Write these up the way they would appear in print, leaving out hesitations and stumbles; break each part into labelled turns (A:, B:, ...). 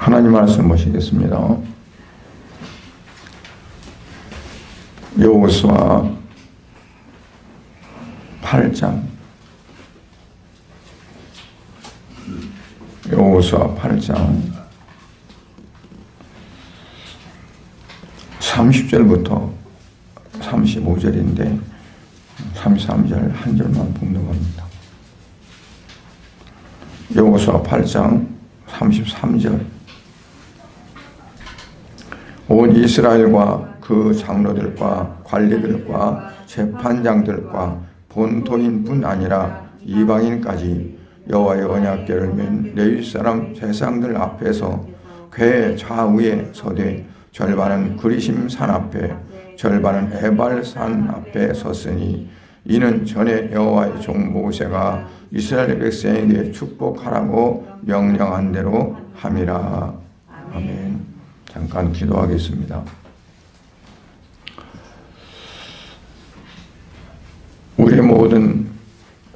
A: 하나님 말씀 보시겠습니다. 여호수아 8장 여호수아 8장 30절부터 35절인데 33절 한 절만 봉독합니다. 여호수아 8장 33절 온 이스라엘과 그 장로들과 관리들과 재판장들과 본토인뿐 아니라 이방인까지 여호와의 언약궤를 맨 레위 사람 제사장들 앞에서 궤 좌우에 서되 절반은 그리심 산 앞에 절반은 에발 산 앞에 섰으니 이는 전에 여호와의 종 모세가 이스라엘 백성에게 축복하라고 명령한 대로 함이라. 아멘. 잠깐 기도하겠습니다. 우리의 모든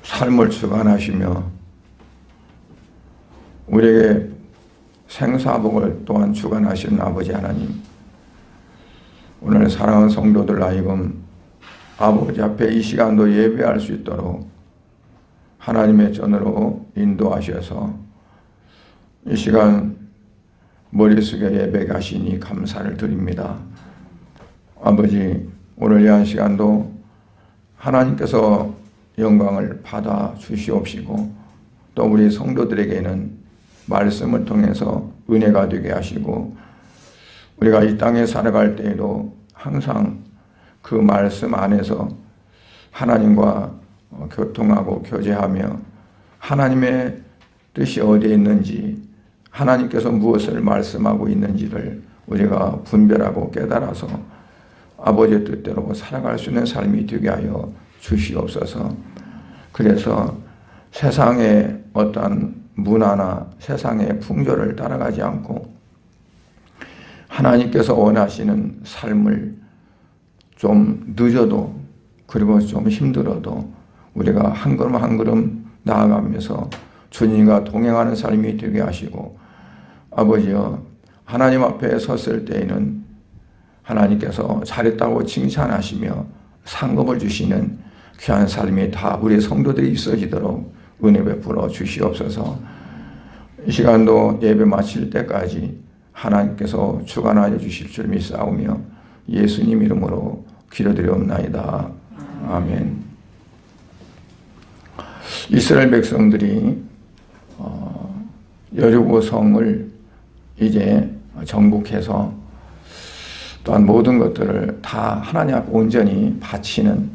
A: 삶을 주관하시며 우리에게 생사복을 또한 주관하시는 아버지 하나님, 오늘 사랑하는 성도들 하여금 아버지 앞에 이 시간도 예배할 수 있도록 하나님의 전으로 인도하셔서 이 시간 머릿속에 예배게 하시니 감사를 드립니다. 아버지, 오늘 이 한 시간도 하나님께서 영광을 받아 주시옵시고 또 우리 성도들에게는 말씀을 통해서 은혜가 되게 하시고 우리가 이 땅에 살아갈 때에도 항상 그 말씀 안에서 하나님과 교통하고 교제하며 하나님의 뜻이 어디에 있는지 하나님께서 무엇을 말씀하고 있는지를 우리가 분별하고 깨달아서 아버지의 뜻대로 살아갈 수 있는 삶이 되게 하여 주시옵소서. 그래서 세상의 어떠한 문화나 세상의 풍조를 따라가지 않고 하나님께서 원하시는 삶을 좀 늦어도 그리고 좀 힘들어도 우리가 한 걸음 한 걸음 나아가면서 주님과 동행하는 삶이 되게 하시고 아버지여, 하나님 앞에 섰을 때에는 하나님께서 잘했다고 칭찬하시며 상급을 주시는 귀한 삶이 다 우리 성도들이 있어지도록 은혜 베풀어 주시옵소서. 이 시간도 예배 마칠 때까지 하나님께서 주관하여 주실 줄 믿사오며 예수님 이름으로 기도드리옵나이다. 아멘. 이스라엘 백성들이 여리고 성을 이제 정복해서 또한 모든 것들을 다 하나님 앞에 온전히 바치는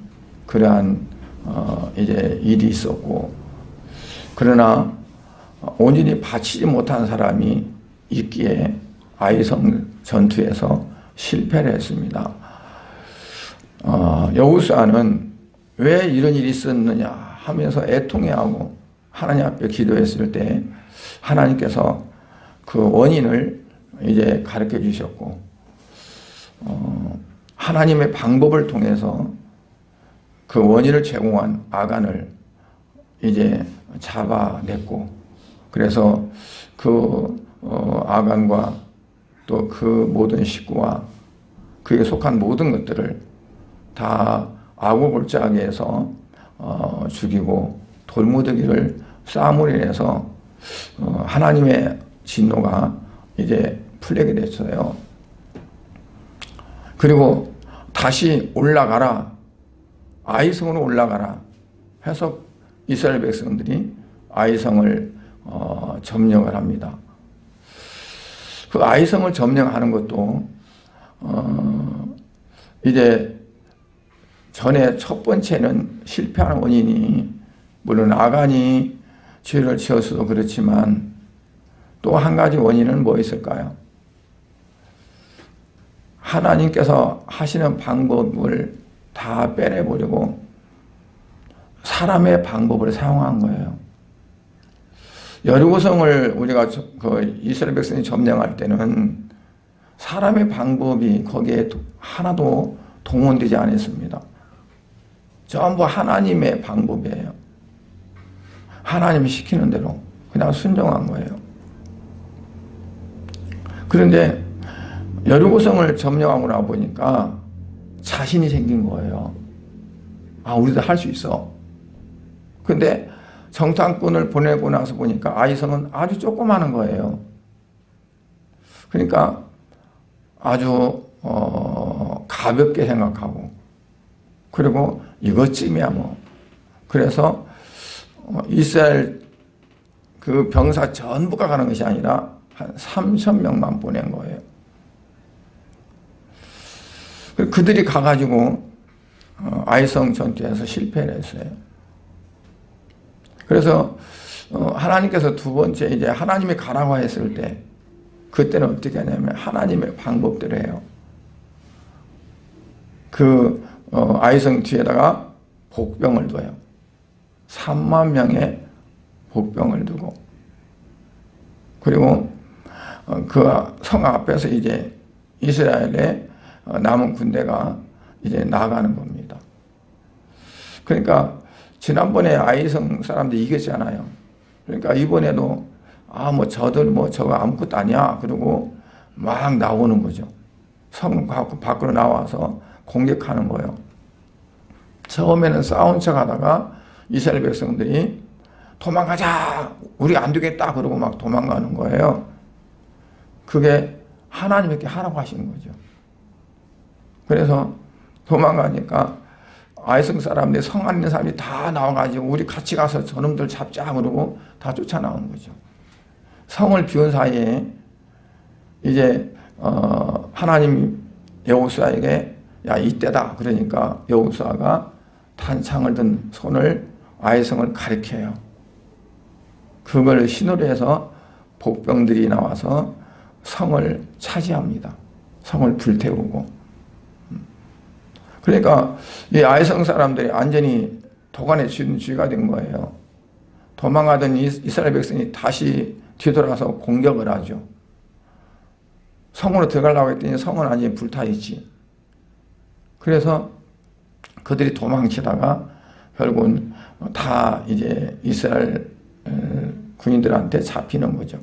A: 그러한 이제 일이 있었고, 그러나 온전히 바치지 못한 사람이 있기에 아이성 전투에서 실패를 했습니다. 여호수아는 왜 이런 일이 있었느냐 하면서 애통해하고 하나님 앞에 기도했을 때 하나님께서 그 원인을 이제 가르쳐 주셨고 하나님의 방법을 통해서 그 원인을 제공한 아간을 이제 잡아냈고, 그래서 그 아간과 또 그 모든 식구와 그에 속한 모든 것들을 다 아고골짜기에서 죽이고 돌무더기를 쌈으로 인해서 하나님의 진노가 이제 풀리게 됐어요. 그리고 다시 올라가라, 아이성으로 올라가라 해서 이스라엘 백성들이 아이성을 점령을 합니다. 그 아이성을 점령하는 것도 이제 전에 첫 번째는 실패하는 원인이 물론 아간이 죄를 지었어도 그렇지만 또 한 가지 원인은 뭐 있을까요? 하나님께서 하시는 방법을 다 빼내버리고 사람의 방법을 사용한 거예요. 여리고성을 우리가 그 이스라엘 백성이 점령할 때는 사람의 방법이 거기에 하나도 동원되지 않았습니다. 전부 하나님의 방법이에요. 하나님이 시키는 대로 그냥 순종한 거예요. 그런데 여리고성을 점령하고 나 보니까 자신이 생긴 거예요. 아, 우리도 할 수 있어. 근데 정탐꾼을 보내고 나서 보니까 아이성은 아주 조그마한 거예요. 그러니까 아주 가볍게 생각하고, 그리고 이것쯤이야 뭐. 그래서 이스라엘 그 병사 전부가 가는 것이 아니라 한 3,000명만 보낸 거예요. 그들이 가가지고 아이성 전투에서 실패를 했어요. 그래서 하나님께서 두 번째 이제 하나님이 가라고 했을 때, 그때는 어떻게 하냐면 하나님의 방법대로 해요. 그 아이성 뒤에다가 복병을 둬요. 3만 명의 복병을 두고, 그리고 그 성 앞에서 이제 이스라엘의 남은 군대가 이제 나가는 겁니다. 그러니까 지난번에 아이성 사람들이 이겼잖아요. 그러니까 이번에도 뭐 저들 뭐 저거 아무것도 아니야 그러고 막 나오는 거죠. 성 밖으로 나와서 공격하는 거예요. 처음에는 싸운 척 하다가 이스라엘 백성들이 도망가자, 우리 안 되겠다 그러고 막 도망가는 거예요. 그게 하나님께 하라고 하신 거죠. 그래서 도망가니까 아이성 사람들이, 성 안에 있는 사람들이 다 나와가지고 우리 같이 가서 저놈들 잡자 그러고 다 쫓아나온 거죠. 성을 비운 사이에 이제 하나님 여호수아에게 야, 이때다 그러니까 여호수아가 단창을 든 손을 아이성을 가리켜요. 그걸 신호로 해서 복병들이 나와서 성을 차지합니다. 성을 불태우고. 그러니까 이 아이성 사람들이 완전히 도간에 쥐가 된 거예요. 도망가던 이스라엘 백성이 다시 뒤돌아서 공격을 하죠. 성으로 들어가려고 했더니 성은 완전히 불타있지. 그래서 그들이 도망치다가 결국은 다 이제 이스라엘 군인들한테 잡히는 거죠.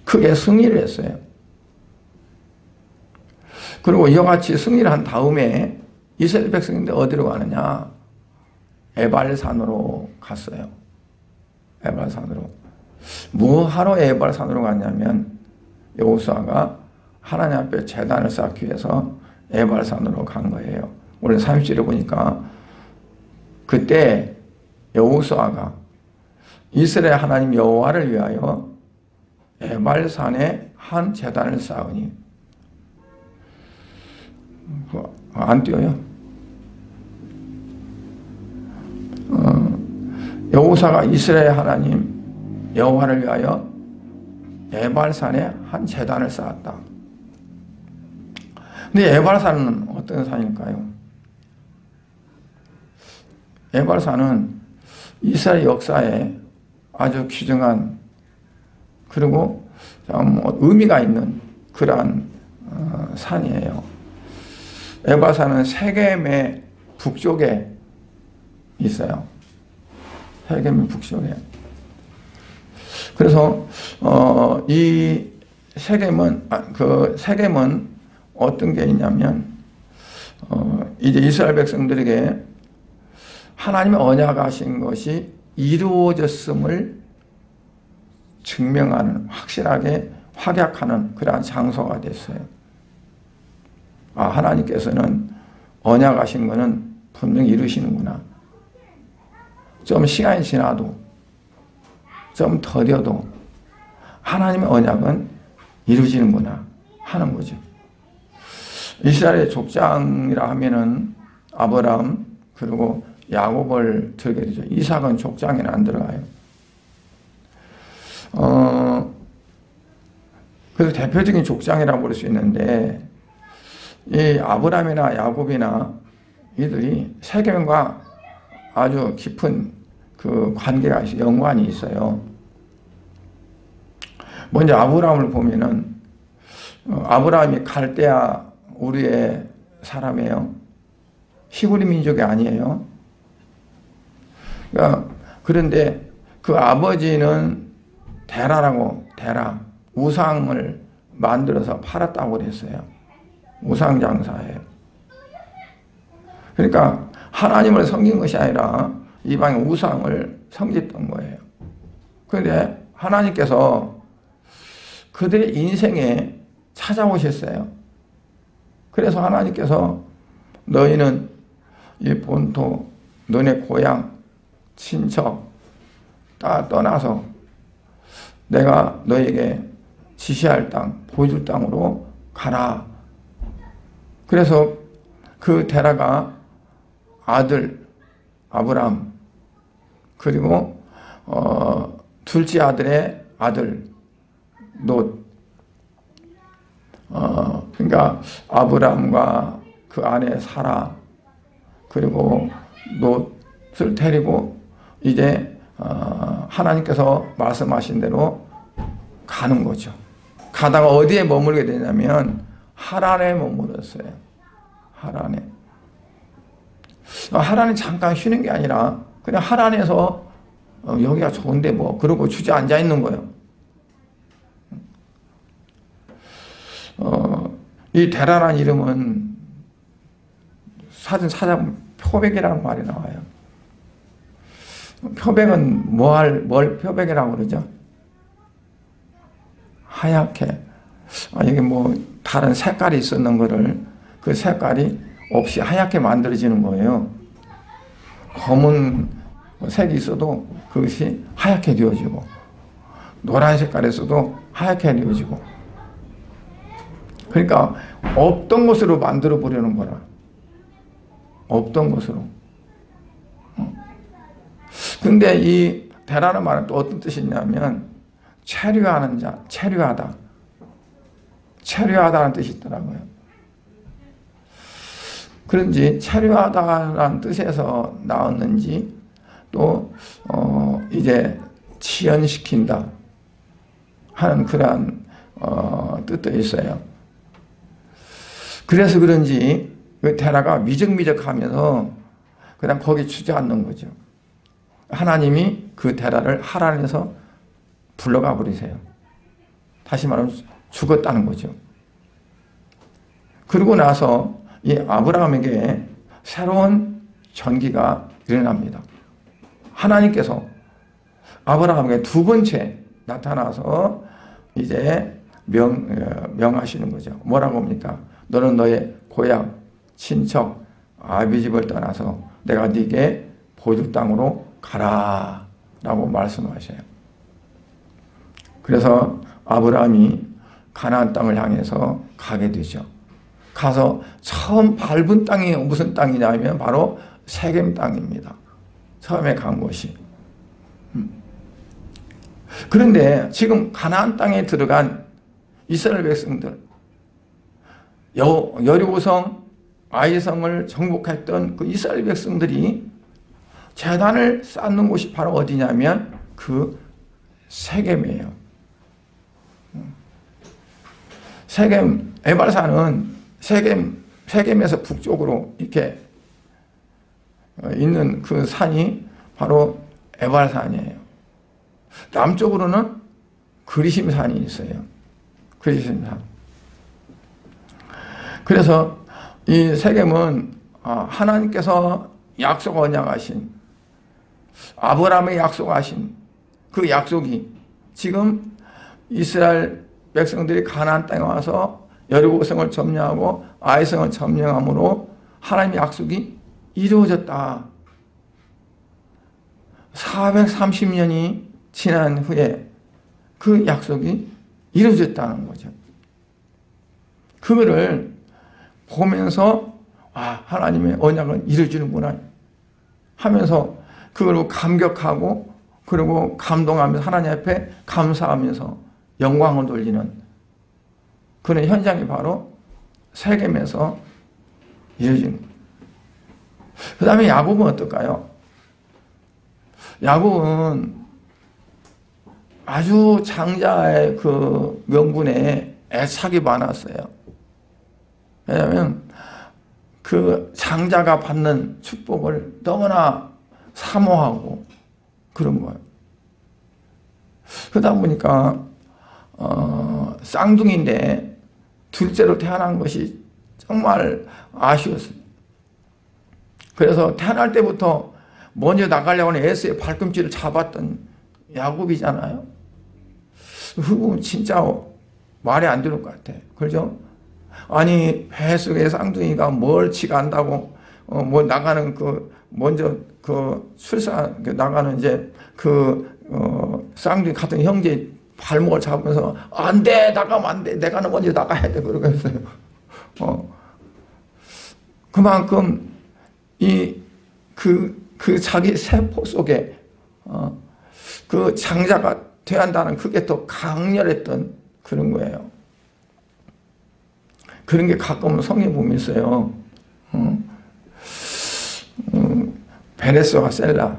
A: 크게 승리를 했어요. 그리고 이와 같이 승리를 한 다음에 이스라엘 백성인데 어디로 가느냐? 에발산으로 갔어요. 에발산으로. 뭐하러 에발산으로 갔냐면 여호수아가 하나님 앞에 제단을 쌓기 위해서 에발산으로 간 거예요. 오늘 30절에 보니까 그때 여호수아가 이스라엘 하나님 여호와를 위하여 에발산에 한 제단을 쌓으니, 안 띄어요. 여호수아가 이스라엘 하나님 여호와를 위하여 에발산에 한 제단을 쌓았다. 근데 에발산은 어떤 산일까요? 에발산은 이스라엘 역사에 아주 귀중한, 그리고 참 의미가 있는 그러한 산이에요. 에발산은 세겜의 북쪽에 있어요. 세겜의 북쪽에. 그래서 이 세겜은 어떤 게 있냐면 이제 이스라엘 백성들에게 하나님의 언약하신 것이 이루어졌음을 증명하는, 확실하게 확약하는 그러한 장소가 됐어요. 하나님께서는 언약하신 것은 분명히 이루시는구나. 좀 시간이 지나도, 좀 더뎌도 하나님의 언약은 이루어지는구나 하는 거죠. 이스라엘의 족장이라 하면은 아브라함 그리고 야곱을 들게 되죠. 이삭은 족장에는 안 들어가요. 그래서 대표적인 족장이라고 볼 수 있는데, 이 아브라함이나 야곱이나 이들이 세겜과 아주 깊은 그 관계가 있어요. 연관이 있어요. 먼저 아브라함을 보면은 아브라함이 갈대아 우리의 사람이에요. 히브리 민족이 아니에요. 그런데 그 아버지는 데라라고, 데라. 우상을 만들어서 팔았다고 그랬어요. 우상장사예요. 그러니까 하나님을 섬긴 것이 아니라 이방의 우상을 섬겼던 거예요. 그런데 하나님께서 그들의 인생에 찾아오셨어요. 그래서 하나님께서 너희는 이 본토, 너네 고향, 친척 다 떠나서 내가 너에게 지시할 땅, 보여줄 땅으로 가라. 그래서 그 데라가 아들 아브람, 그리고 둘째 아들의 아들 롯, 그러니까 아브람과 그 아내 사라, 그리고 롯을 데리고 이제 하나님께서 말씀하신 대로 가는 거죠. 가다가 어디에 머물게 되냐면 하란에 머물렀어요. 하란에. 하란에 잠깐 쉬는 게 아니라 그냥 하란에서 여기가 좋은데 뭐 그러고 주저앉아 있는 거예요. 이 데라라는 이름은 사전 찾아보면 표백이라는 말이 나와요. 표백은 뭘 표백이라고 그러죠? 하얗게. 이게 뭐 다른 색깔이 있었는 거를 그 색깔이 없이 하얗게 만들어지는 거예요. 검은 색이 있어도 그것이 하얗게 되어지고, 노란 색깔에서도 하얗게 되어지고. 그러니까 없던 것으로 만들어 보려는 거라. 없던 것으로. 근데 이 데라는 말은 또 어떤 뜻이 있냐면 체류하는 자, 체류하다. 체류하다는 뜻이 있더라고요. 그런지 체류하다라는 뜻에서 나왔는지 또 이제 치연시킨다 하는 그러한 뜻도 있어요. 그래서 그런지 그 데라가 미적미적하면서 그냥 거기 주저앉는 거죠. 하나님이 그 데라를 하란에서 불러가 버리세요. 다시 말하면 죽었다는 거죠. 그러고 나서 이 아브라함에게 새로운 전기가 일어납니다. 하나님께서 아브라함에게 두 번째 나타나서 이제 명하시는 거죠. 뭐라고 합니까? 너는 너의 고향, 친척, 아비 집을 떠나서 내가 네게 보여줄 땅으로 가라 라고 말씀하셔요. 그래서 아브라함이 가나안 땅을 향해서 가게 되죠. 가서 처음 밟은 땅이 무슨 땅이냐면 바로 세겜 땅입니다. 처음에 간 곳이. 그런데 지금 가나안 땅에 들어간 이스라엘 백성들, 여리고성, 아이성을 정복했던 그 이스라엘 백성들이 제단을 쌓는 곳이 바로 어디냐면 그 세겜이에요. 세겜, 에발산은 세겜에서 북쪽으로 이렇게 있는 그 산이 바로 에발산이에요. 남쪽으로는 그리심산이 있어요. 그리심산. 그래서 이 세겜은 하나님께서 약속 언약하신, 아브라함의 약속하신 그 약속이 지금 이스라엘 백성들이 가나안 땅에 와서 여리고성을 점령하고 아이성을 점령함으로 하나님의 약속이 이루어졌다. 430년이 지난 후에 그 약속이 이루어졌다는 거죠. 그거를 보면서 하나님의 언약은 이루어지는구나 하면서 그걸 감격하고 그리고 감동하면서 하나님 앞에 감사하면서 영광을 돌리는 그런 현장이 바로 세겜에서 이루어진 거예요. 그 다음에 야곱은 어떨까요? 야곱은 아주 장자의 그 명분에 애착이 많았어요. 왜냐하면 그 장자가 받는 축복을 너무나 사모하고 그런 거예요. 그러다 보니까 쌍둥이인데 둘째로 태어난 것이 정말 아쉬웠어요. 그래서 태어날 때부터 먼저 나가려고 하는 에서의 발꿈치를 잡았던 야곱이잖아요. 그건 진짜 말이 안 되는 것 같아. 그죠? 아니, 배 속에 쌍둥이가 뭘 지가 안다고, 뭐 나가는 먼저 출산, 나가는 이제 쌍둥이 같은 형제 발목을 잡으면서, 안 돼! 나가면 안 돼! 내가 먼저 나가야 돼! 그러고 했어요. 그만큼, 자기 세포 속에, 그 장자가 돼야 한다는 그게 더 강렬했던 그런 거예요. 그런 게 가끔은 성경에 보면 있어요. 베레스와 셀라.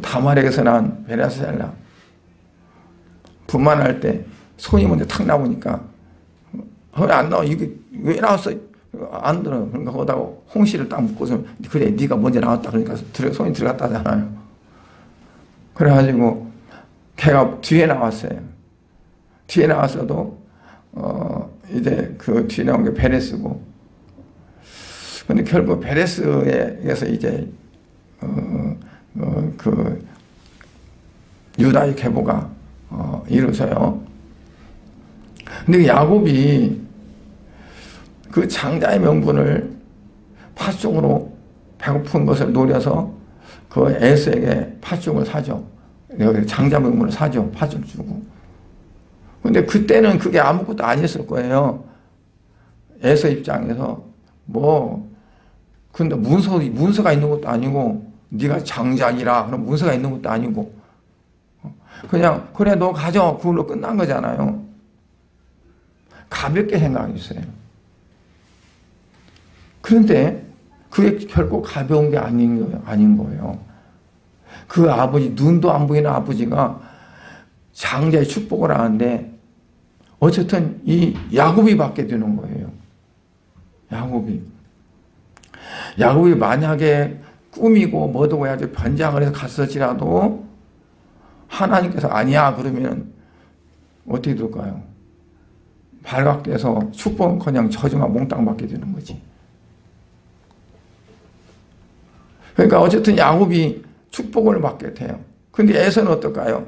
A: 다말에게서 난 베레스와 셀라. 분만할 때 손이 먼저 탁 나오니까 왜 안 나와? 이게 왜 나왔어? 안 들어. 그러니까 거기다가 홍시를 딱 묶고서 그래 네가 먼저 나왔다. 그러니까 손이 들어갔다잖아요. 그래가지고 걔가 뒤에 나왔어요. 뒤에 나왔어도 이제 그 뒤에 나온 게 베레스고. 근데 결국 베레스에서 이제 그 유다의 계보가 이루어져요. 근데 야곱이 그 장자의 명분을 팥죽으로 배고픈 것을 노려서 그 에서에게 팥죽을 사죠. 장자 명분을 사죠. 팥죽 주고. 근데 그때는 그게 아무것도 아니었을 거예요. 에서 입장에서 근데 문서가 있는 것도 아니고 네가 장자니라 그럼 문서가 있는 것도 아니고 그냥 그래 너 가져 그걸로 끝난 거잖아요. 가볍게 생각했어요. 그런데 그게 결코 가벼운 게 아닌 거예요. 그 아버지, 눈도 안 보이는 아버지가 장자의 축복을 하는데 어쨌든 이 야곱이 받게 되는 거예요. 야곱이 만약에 꾸미고 뭐도 해야지 변장을 해서 갔을지라도 하나님께서 아니야 그러면 어떻게 될까요? 발각돼서 축복은커녕 저주만 몽땅 받게 되는 거지. 그러니까 어쨌든 야곱이 축복을 받게 돼요. 근데 에서는 어떨까요?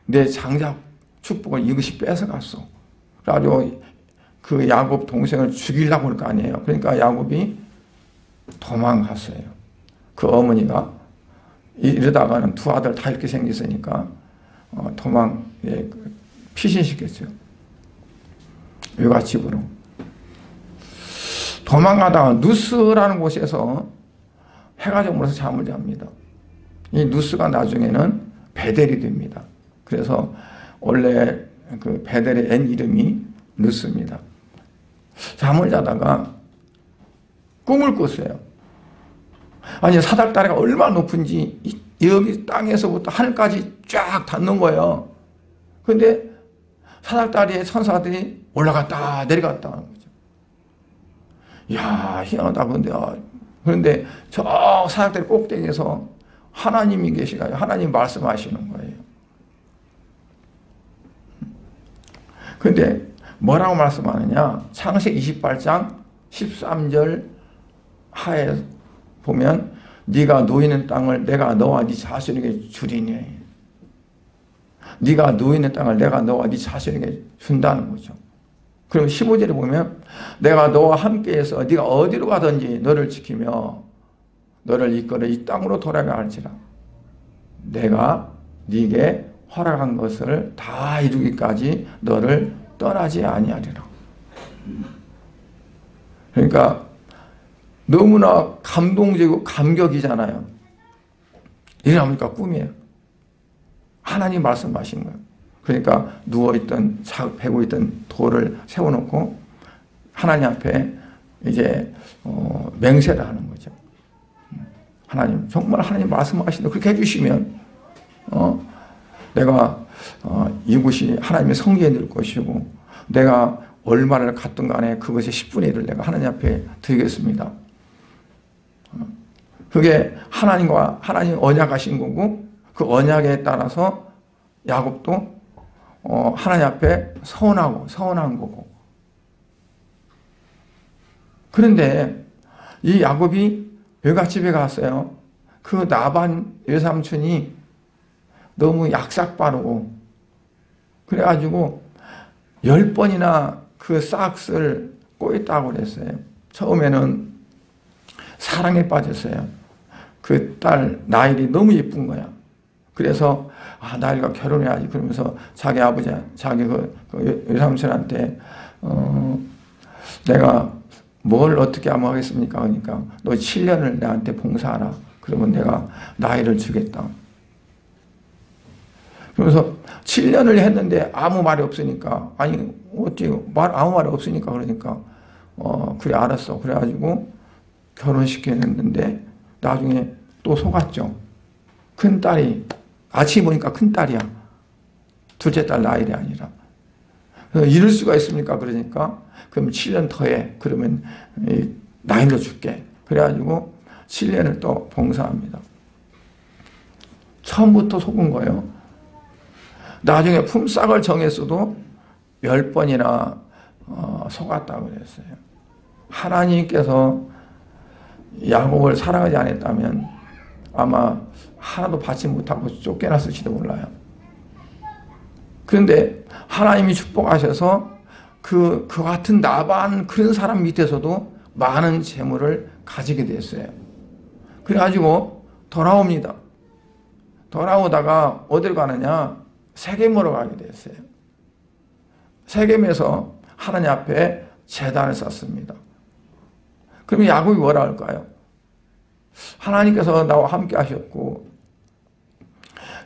A: 내 장자 축복을 이것이 뺏어갔어. 그래가지고 그 야곱 동생을 죽이려고 할 거 아니에요. 그러니까 야곱이 도망갔어요. 그 어머니가 이러다가는 두 아들 다 이렇게 생겼으니까 피신시켰어요. 외갓집으로. 도망가다가 누스라는 곳에서 해가 저물어서 잠을 잡니다. 이 누스가 나중에는 베델이 됩니다. 그래서 원래 그 베델의 옛 이름이 누스입니다. 잠을 자다가 꿈을 꿨어요. 아니 사닥다리가 얼마나 높은지 여기 땅에서부터 하늘까지 쫙 닿는 거예요. 그런데 사닥다리에 천사들이 올라갔다 내려갔다 하는 거죠. 이야 희한하다. 그런데 저 사닥다리 꼭대기에서 하나님이 계시가요. 하나님 말씀하시는 거예요. 그런데 뭐라고 말씀하느냐? 창세기 28장 13절 하에 보면 네가 누이는 땅을 내가 너와 네 자손에게 주리니. 네가 누이는 땅을 내가 너와 네 자손에게 준다는 거죠. 그럼 15절에 보면 내가 너와 함께해서 네가 어디로 가든지 너를 지키며 너를 이끌어 이 땅으로 돌아가 할지라. 내가 네게 허락한 것을 다 이루기까지 너를 떠나지 아니하리라. 그러니까 너무나 감동적이고 감격이잖아요. 이러니까 꿈이에요. 하나님 말씀하신 거예요. 그러니까 누워있던 베고 있던 돌을 세워놓고 하나님 앞에 이제 맹세를 하는 거죠. 하나님 정말 하나님 말씀하신다 그렇게 해주시면 내가 이곳이 하나님의 성전이 될 것이고 내가 얼마를 갖든 간에 그것의 10분의 1을 내가 하나님 앞에 드리겠습니다. 그게 하나님과 하나님 언약하신 거고 그 언약에 따라서 야곱도 하나님 앞에 서운한 거고. 그런데 이 야곱이 외갓집에 갔어요. 그 라반 외삼촌이 너무 약삭빠르고 그래가지고 10번이나 그 싹을 꼬였다고 그랬어요. 처음에는 사랑에 빠졌어요. 그 딸 나일이 너무 예쁜 거야. 그래서 나일과 결혼해야지 그러면서 자기 아버지, 자기 그 외삼촌한테 내가 뭘 어떻게 하면 하겠습니까? 그러니까 너 7년을 내한테 봉사하라. 그러면 내가 나일을 주겠다. 그래서 7년을 했는데 아무 말이 없으니까 아니 어떻게 아무 말이 없으니까 그러니까 그래 알았어. 그래가지고 결혼시켰는데 나중에 또 속았죠. 큰딸이 아침에 보니까 큰딸이야. 둘째 딸 나일이 아니라. 그래서 이럴 수가 있습니까? 그러니까 그럼 7년 더해. 그러면 나일로 줄게. 그래가지고 7년을 또 봉사합니다. 처음부터 속은 거예요. 나중에 품삯을 정했어도 10번이나 속았다고 그랬어요. 하나님께서 야곱을 사랑하지 않았다면 아마 하나도 받지 못하고 쫓겨났을지도 몰라요. 그런데 하나님이 축복하셔서 그 같은 나반 그런 사람 밑에서도 많은 재물을 가지게 됐어요. 그래가지고 돌아옵니다. 돌아오다가 어디로 가느냐? 세겜으로 가게 됐어요. 세겜에서 하나님 앞에 제단을 쌓습니다. 그럼 야곱이 뭐라 할까요? 하나님께서 나와 함께 하셨고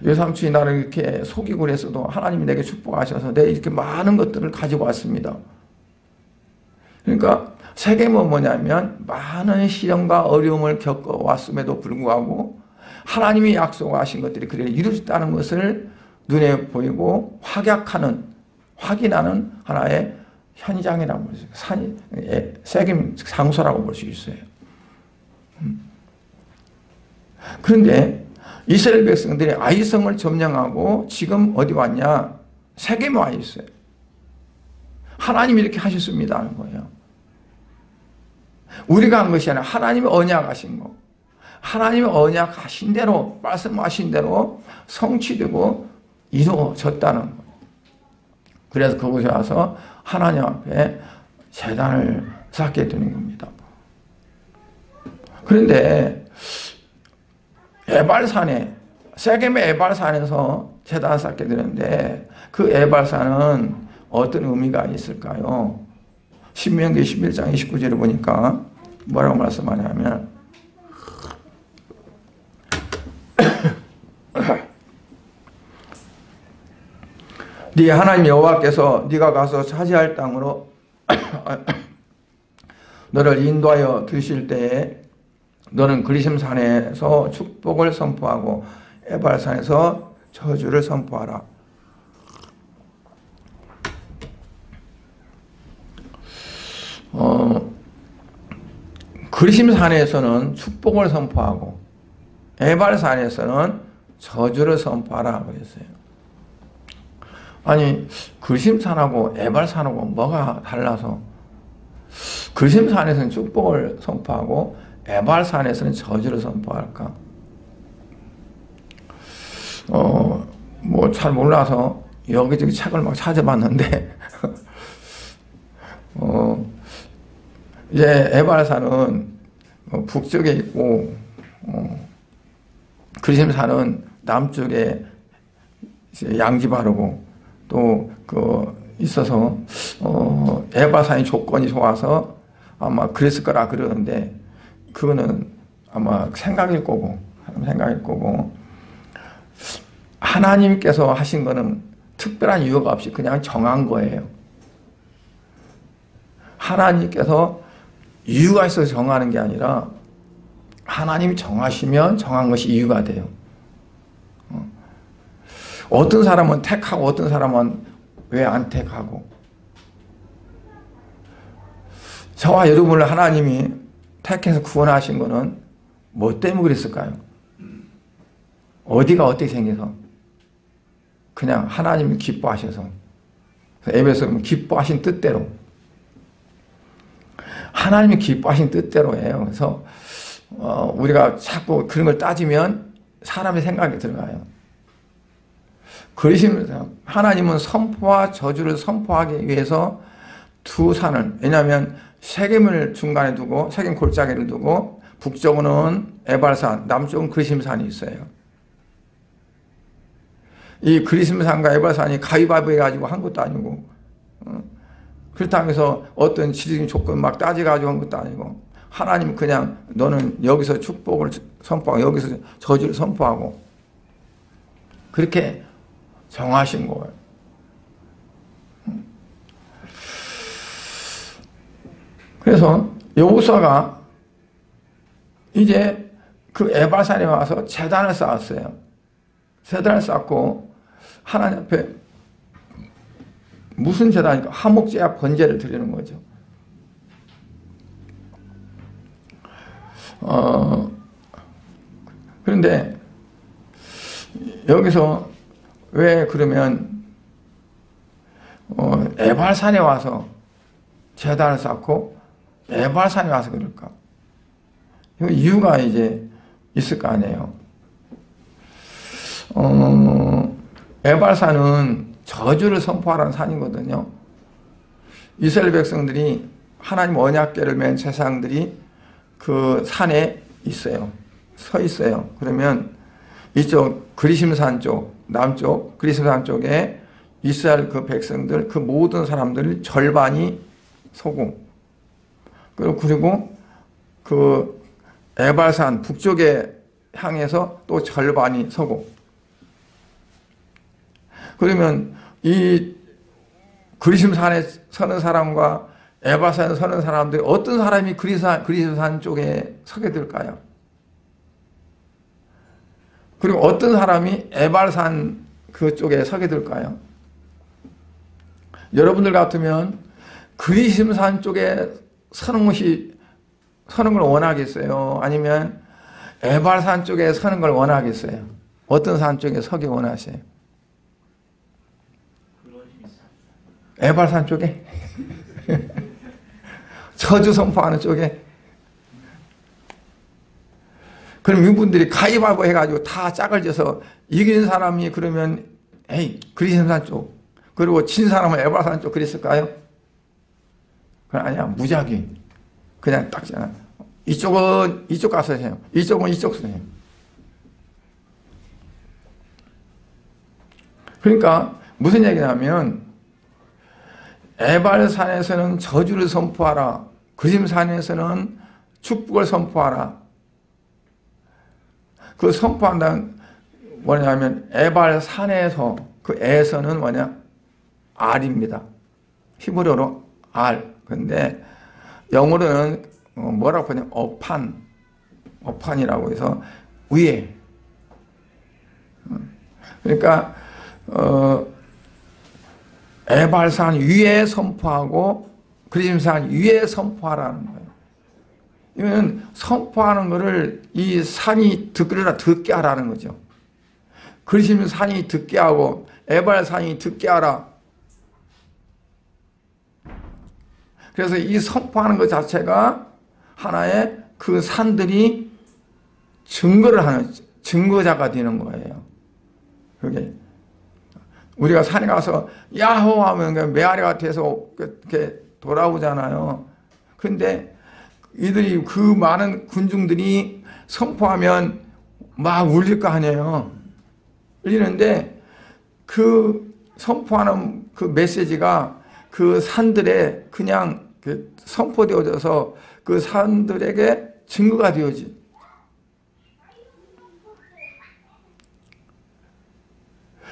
A: 외삼촌이 나를 이렇게 속이고 그랬어도 하나님이 내게 축복하셔서 내가 이렇게 많은 것들을 가지고 왔습니다. 그러니까 세겜은 뭐냐면 많은 시련과 어려움을 겪어왔음에도 불구하고 하나님이 약속하신 것들이 그래 이루어졌다는 것을 눈에 보이고 확인하는 하나의 현장이라고 볼 수 있어요. 세겜 장소라고 볼 수 있어요. 그런데 이스라엘 백성들이 아이성을 점령하고 지금 어디 왔냐? 세겜에 와 있어요. 하나님이 이렇게 하셨습니다 하는 거예요. 우리가 한 것이 아니라 하나님이 언약하신 거. 하나님이 언약하신 대로 말씀하신 대로 성취되고 이루어졌다는 거예요. 그래서 그곳에 와서 하나님 앞에 제단을 쌓게 되는 겁니다. 그런데 에발산에 세겜의 에발산에서 제단을 쌓게 되는데 그 에발산은 어떤 의미가 있을까요? 신명기 11장 29절에 보니까 뭐라고 말씀하냐면 네 하나님 여호와께서 네가 가서 차지할 땅으로 너를 인도하여 드실 때에 너는 그리심산에서 축복을 선포하고 에발산에서 저주를 선포하라. 그리심산에서는 축복을 선포하고 에발산에서는 저주를 선포하라 그랬어요. 아니 그리심산하고 에발산하고 뭐가 달라서 그리심산에서는 축복을 선포하고 에발산에서는 저주를 선포할까? 뭐 잘 몰라서 여기저기 책을 막 찾아봤는데 이제 에발산은 북쪽에 있고 그리심산은 남쪽에 양지 바르고 또 있어서 에발산이 조건이 좋아서 아마 그랬을 거라 그러는데 그거는 아마 생각일 거고 하나님께서 하신 거는 특별한 이유가 없이 그냥 정한 거예요. 하나님께서 이유가 있어서 정하는 게 아니라 하나님이 정하시면 정한 것이 이유가 돼요. 어떤 사람은 택하고 어떤 사람은 왜 안 택하고 저와 여러분을 하나님이 택해서 구원하신 거는 뭐 때문에 그랬을까요? 어디가 어떻게 생겨서? 그냥 하나님이 기뻐하셔서, 에베소 보면 기뻐하신 뜻대로, 하나님이 기뻐하신 뜻대로예요. 그래서 우리가 자꾸 그런 걸 따지면 사람의 생각이 들어가요. 그러시면서 하나님은 선포와 저주를 선포하기 위해서 두 산을, 왜냐하면 세겜을 중간에 두고 세겜 골짜기를 두고 북쪽은 에발산, 남쪽은 그리심산이 있어요. 이 그리심산과 에발산이 가위바위보 해가지고 한 것도 아니고, 그렇다고 해서 어떤 지리적인 조건 막 따져가지고 한 것도 아니고, 하나님 그냥 너는 여기서 축복을 선포하고 여기서 저주를 선포하고 그렇게 정하신 거예요. 그래서 여호수아가 이제 그 에발산에 와서 제단을 쌓았어요. 제단을 쌓고 하나님 앞에 무슨 제단입니까? 화목제와 번제를 드리는 거죠. 그런데 여기서 왜 그러면 에발산에 와서 제단을 쌓고 에발산에 와서 그럴까? 이유가 이제 있을 거 아니에요. 에발산은 저주를 선포하라는 산이거든요. 이스라엘 백성들이 하나님 언약궤를 맨 제사장들이 그 산에 있어요. 서 있어요. 그러면 이쪽 그리심산 쪽, 남쪽 그리심산 쪽에 이스라엘 그 백성들, 그 모든 사람들 절반이 서고, 그리고 그 에발산 북쪽에 향해서 또 절반이 서고, 그러면 이 그리심산에 서는 사람과 에발산에 서는 사람들이 어떤 사람이 그리심산 쪽에 서게 될까요? 그리고 어떤 사람이 에발산 그쪽에 서게 될까요? 여러분들 같으면 그리심산 쪽에 서는 걸 원하겠어요? 아니면 에발산 쪽에 서는 걸 원하겠어요? 어떤 산 쪽에 서기 원하세요? 에발산 쪽에? 저주 선포하는 쪽에? 그럼 이분들이 가위바위보 해가지고 다 짝을 져서 이긴 사람이 그러면 에이 그리심산 쪽, 그리고 진 사람은 에발산 쪽 그랬을까요? 그건 아니야. 무작위 그냥 딱 잖아. 이쪽은 이쪽 가서 해요. 이쪽은 이쪽 써요. 그러니까 무슨 얘기냐면 에발산에서는 저주를 선포하라, 그리심산에서는 축복을 선포하라. 그 선포한다는 뭐냐면 에발산에서, 그 에서는 뭐냐? 알입니다. 히브리어로 알. 근데 영어로는 뭐라고 하냐? 어판이라고 해서 위에. 그러니까 에발산 위에 선포하고 그리심산 위에 선포하라는 거예요. 이건 선포하는 거를 이 산이 듣게 하라는 거죠. 그리심산이 듣게 하고 에발산이 듣게 하라. 그래서 이 선포하는 것 자체가 하나의 그 산들이 증거를 하는, 증거자가 되는 거예요. 그게 우리가 산에 가서 야호 하면 메아리 같아서 이렇게 돌아오잖아요. 근데 이들이 그 많은 군중들이 선포하면 막 울릴 거 아니에요. 울리는데 그 선포하는 그 메시지가 그 산들에 그냥 선포되어져서 그 산들에게 증거가 되어지.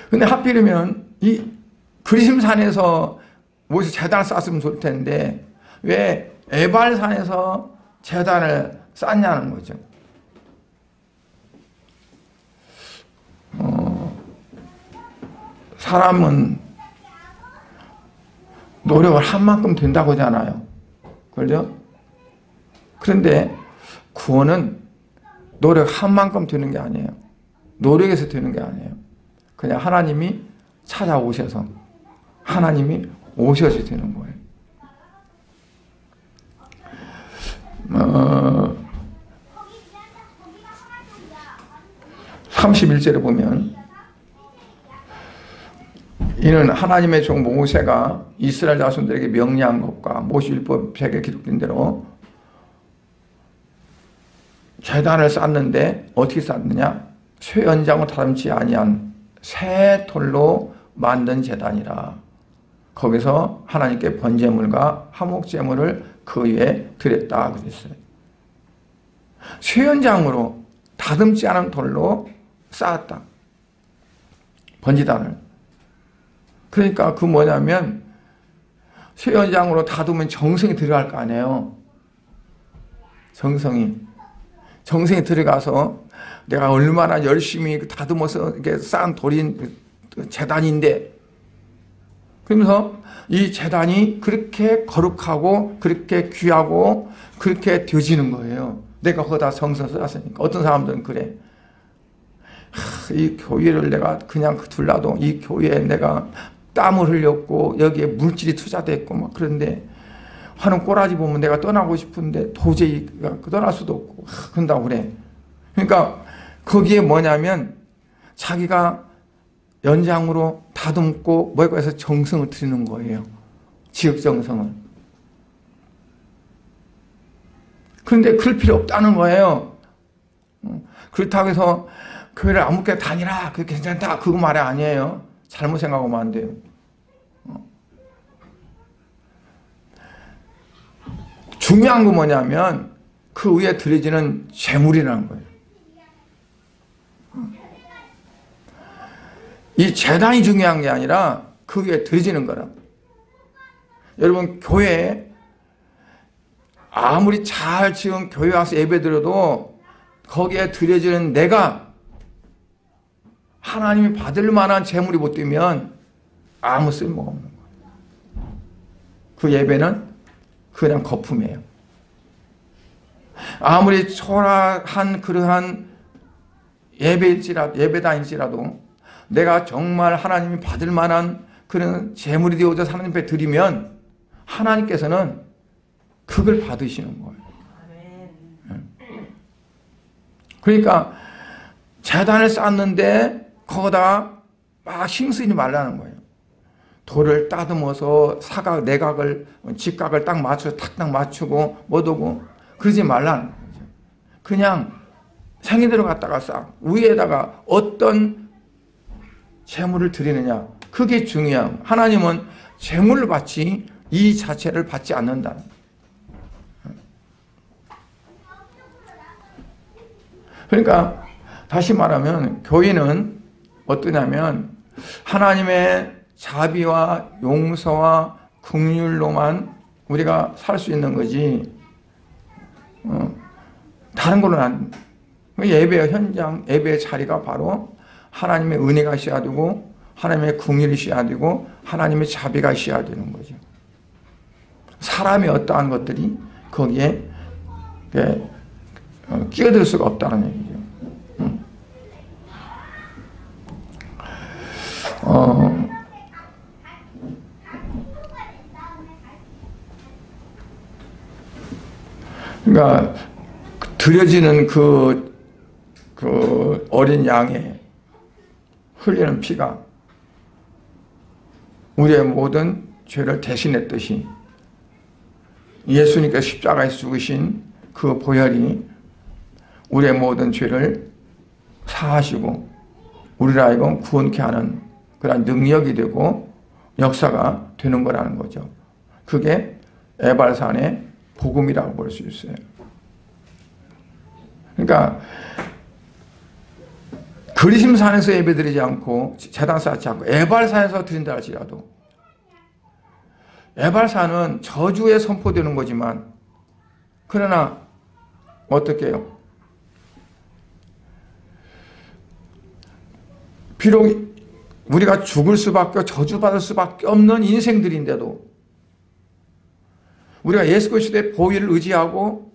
A: 근데 하필이면 이 그리심산에서 모여서 제단을 쌓았으면 좋을 텐데 왜 에발산에서 제단을 쌓냐는 거죠. 사람은 노력을 한 만큼 된다고 하잖아요. 그렇죠? 그런데 구원은 노력한 만큼 되는 게 아니에요. 노력에서 되는 게 아니에요. 그냥 하나님이 찾아오셔서 하나님이 오셔야 되는 거예요. 31절에 보면 이는 하나님의 종 모세가 이스라엘 자손들에게 명령한 것과 모세율법책에 기록된 대로 제단을 쌓는데 어떻게 쌓느냐? 쇠 연장으로 다듬지 아니한 새 돌로 만든 제단이라. 거기서 하나님께 번제물과 화목제물을 그 위에 드렸다 그랬어요. 쇠 연장으로 다듬지 않은 돌로 쌓았다. 번제단을. 그러니까 그 뭐냐면 쇠 연장으로 다듬으면 정성이 들어갈 거 아니에요. 정성이 들어가서 내가 얼마나 열심히 다듬어서 이렇게 쌓은 돌인 제단인데, 그러면서 이 제단이 그렇게 거룩하고 그렇게 귀하고 그렇게 되어지는 거예요. 내가 거기다 정성 쏟았으니까. 어떤 사람들은 그래. 이 교회를 내가 그냥 둘러도 이 교회에 내가 땀을 흘렸고 여기에 물질이 투자됐고 막 그런데 하는 꼬라지 보면 내가 떠나고 싶은데 도저히 떠날 수도 없고 그런다고 그래. 그러니까 거기에 뭐냐면 자기가 연장으로 다듬고 뭐고 해서 정성을 들이는 거예요. 지극정성을. 그런데 그럴 필요 없다는 거예요. 그렇다고 해서 교회를 아무렇게나 다니라, 그게 괜찮다, 그거 말이 아니에요. 잘못 생각하면 안 돼요. 중요한 건 뭐냐면 그 위에 드려지는 제물이라는 거예요. 이 제단이 중요한 게 아니라 그 위에 드려지는 거라. 여러분, 교회에 아무리 잘 지은 교회 와서 예배 드려도 거기에 드려지는 내가 하나님이 받을 만한 제물이 못 되면 아무 쓸모가 없는 거예요. 그 예배는 그냥 거품이에요. 아무리 초라한 그러한 예배다일지라도 내가 정말 하나님이 받을 만한 그런 제물이 되어져 하나님 앞에 드리면 하나님께서는 그걸 받으시는 거예요. 그러니까 제단을 쌓는데 거기다 막 힘쓰지 말라는 거예요. 돌을 따듬어서 사각, 내각을, 직각을 딱 맞춰서 탁탁 맞추고 못오고 그러지 말라는 거죠. 그냥 생이대로 갖다가 싹 위에다가 어떤 제물을 드리느냐, 그게 중요한. 하나님은 제물을 받지 이 자체를 받지 않는다. 그러니까 다시 말하면 교회는 어떠냐면 하나님의 자비와 용서와 긍휼로만 우리가 살 수 있는 거지 다른 걸로는 안. 예배의 현장, 예배의 자리가 바로 하나님의 은혜가 있어야 되고 하나님의 긍휼이 있어야 되고 하나님의 자비가 있어야 되는 거죠. 사람의 어떠한 것들이 거기에 끼어들 수가 없다는 얘기죠. 그러니까 드려지는 그 어린 양의 흘리는 피가 우리의 모든 죄를 대신했듯이 예수님께서 십자가에서 죽으신 그 보혈이 우리의 모든 죄를 사하시고 우리를 하여금 구원케 하는 그런 능력이 되고 역사가 되는 거라는 거죠. 그게 에발산의 복음이라고 볼 수 있어요. 그러니까 그리심산에서 예배드리지 않고 제단 쌓지 않고 에발산에서 드린다 할지라도 에발산은 저주에 선포되는 거지만 그러나 어떻게 해요? 비록 우리가 죽을 수밖에 저주받을 수밖에 없는 인생들인데도 우리가 예수 그리스도의 보혈을 의지하고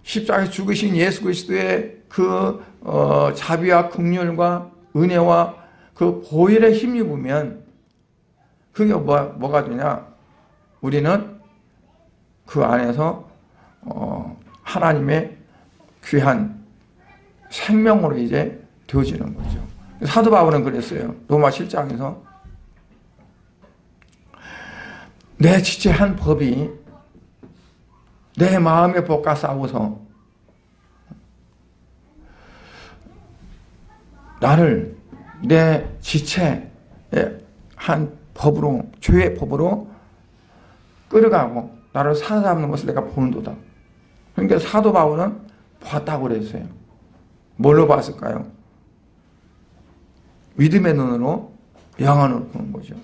A: 십자가에 죽으신 예수 그리스도의 그 자비와 긍휼과 은혜와 그 보혈에 힘입으면 그게 뭐가 되냐? 우리는 그 안에서 하나님의 귀한 생명으로 이제 되어지는 거죠. 사도 바울은 그랬어요. 로마 7장에서 내 지체한 법이 내 마음의 법과 싸워서 나를 내 지체한 법으로, 죄의 법으로 끌어가고 나를 사로잡는 것을 내가 보는도다. 그러니까 사도 바울은 봤다고 그랬어요. 뭘로 봤을까요? 믿음의 눈으로, 영안으로 보는 거죠.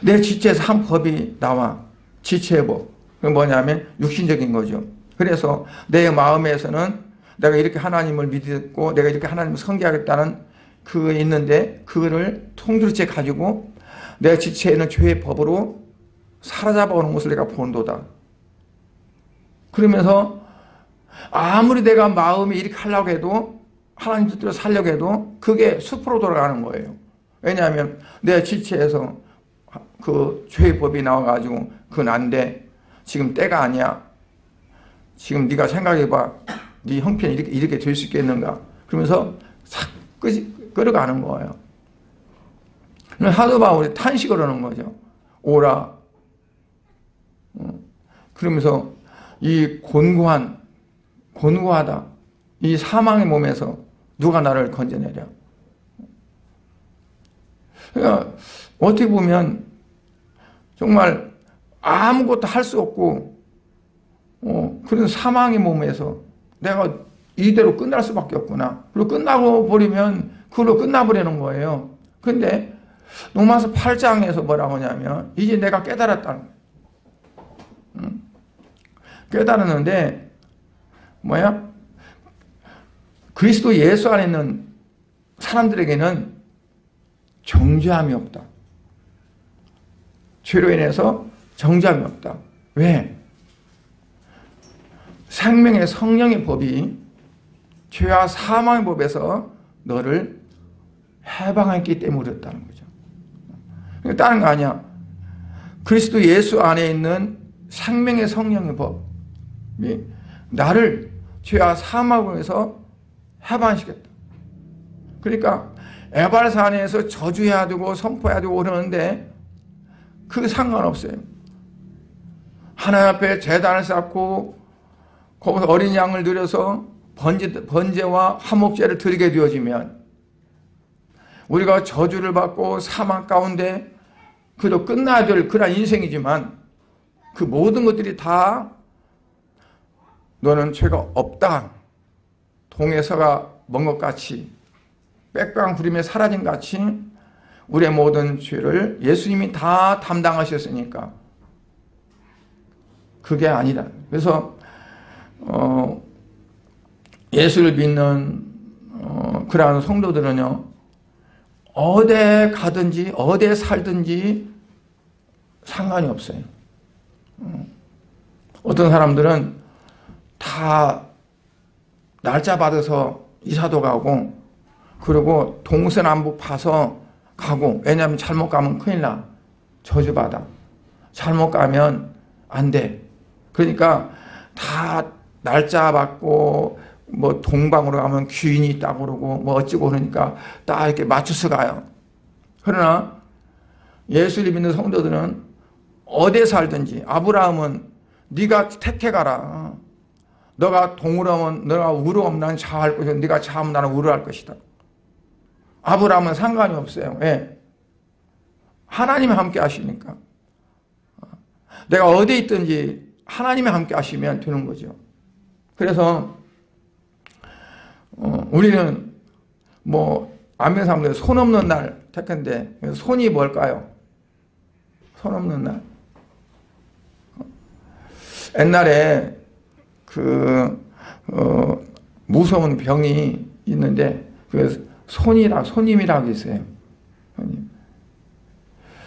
A: 내 지체에서 한 법이 나와. 지체의 법. 그게 뭐냐면 육신적인 거죠. 그래서 내 마음에서는 내가 이렇게 하나님을 믿고 내가 이렇게 하나님을 섬기하겠다는 그게 있는데 그거를 통두리째 가지고 내 지체에 있는 죄의 법으로 사로잡아오는 것을 내가 본도다. 그러면서 아무리 내가 마음이 이렇게 하려고 해도 하나님 뜻대로 살려고 해도 그게 숲으로 돌아가는 거예요. 왜냐하면 내 지체에서 그 죄의 법이 나와가지고 그건 안 돼. 지금 때가 아니야. 지금 네가 생각해봐. 네 형편이 이렇게 될 수 있겠는가. 그러면서 싹 끌어가는 거예요. 사도 바울이 탄식을 하는 거죠. 오라. 그러면서 이 곤고하다. 이 사망의 몸에서 누가 나를 건져내랴. 그러니까 어떻게 보면 정말 아무것도 할 수 없고 그런 사망의 몸에서 내가 이대로 끝날 수밖에 없구나. 그리고 끝나고 버리면 그걸로 끝나버리는 거예요. 근데 로마서 8장에서 뭐라고 하냐면 이제 내가 깨달았다는 거예요. 깨달았는데 뭐야? 그리스도 예수 안에 있는 사람들에게는 정죄함이 없다. 죄로 인해서 정죄함이 없다. 왜? 생명의 성령의 법이 죄와 사망의 법에서 너를 해방했기 때문에 그렇다는 거죠. 다른 거 아니야. 그리스도 예수 안에 있는 생명의 성령의 법이 나를 죄와 사망에서 해방시켰다. 그러니까 에발산에서 저주해야 되고 선포해야 되고 그러는데 그게 상관없어요. 하나님 앞에 제단을 쌓고 거기서 어린 양을 들여서 번제와 화목제를 드리게 되어지면 우리가 저주를 받고 사망 가운데 그도 끝나야 될 그런 인생이지만 그 모든 것들이 다 너는 죄가 없다. 동에서가 먼 것 같이 빽빽한 구름에 사라진 같이 우리의 모든 죄를 예수님이 다 담당하셨으니까 그게 아니라. 그래서 예수를 믿는 그러한 성도들은요, 어디에 가든지 어디에 살든지 상관이 없어요. 어떤 사람들은 다 날짜 받아서 이사도 가고 그리고 동서남북 파서 가고, 왜냐하면 잘못 가면 큰일 나. 저주받아. 잘못 가면 안 돼. 그러니까 다 날짜 받고 뭐 동방으로 가면 귀인이 있다고 그러고 뭐 어찌고 그러니까 딱 이렇게 맞춰서 가요. 그러나 예수를 믿는 성도들은 어디에 살든지, 아브라함은 네가 택해가라. 너가 동으로 하면 너가 우로 하면 나는 좌할 것이고 네가 좌하면 나는 우로 할 것이다. 아브라함은 상관이 없어요. 왜? 하나님이 함께 하시니까. 내가 어디에 있든지 하나님이 함께 하시면 되는 거죠. 그래서 우리는 뭐 안면 사람들 손 없는 날 택한데 손이 뭘까요? 손 없는 날. 옛날에 무서운 병이 있는데 그 손님이라고 있어요.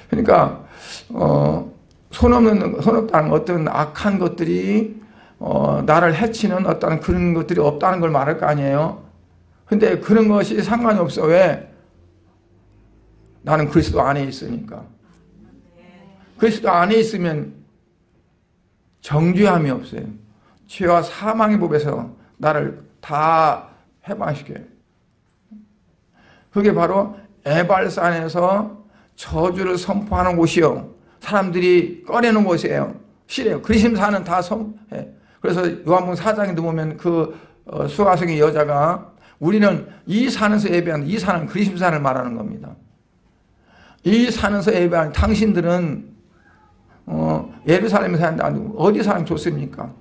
A: 그러니까 손 없다는 어떤 악한 것들이 나를 해치는 어떤 그런 것들이 없다는 걸 말할 거 아니에요. 근데 그런 것이 상관이 없어. 왜? 나는 그리스도 안에 있으니까. 그리스도 안에 있으면 정죄함이 없어요. 죄와 사망의 법에서 나를 다 해방시켜요. 그게 바로 에발산에서 저주를 선포하는 곳이요, 사람들이 꺼내는 곳이에요. 싫어요. 그리심산은 다 선포해. 그래서 요한복음 4장에도 보면 그 수가성의 여자가, 우리는 이 산에서 예배하는, 이 산은 그리심산을 말하는 겁니다. 이 산에서 예배하는 당신들은 예루살렘에 사는데 아니고 어디 사는 좋습니까?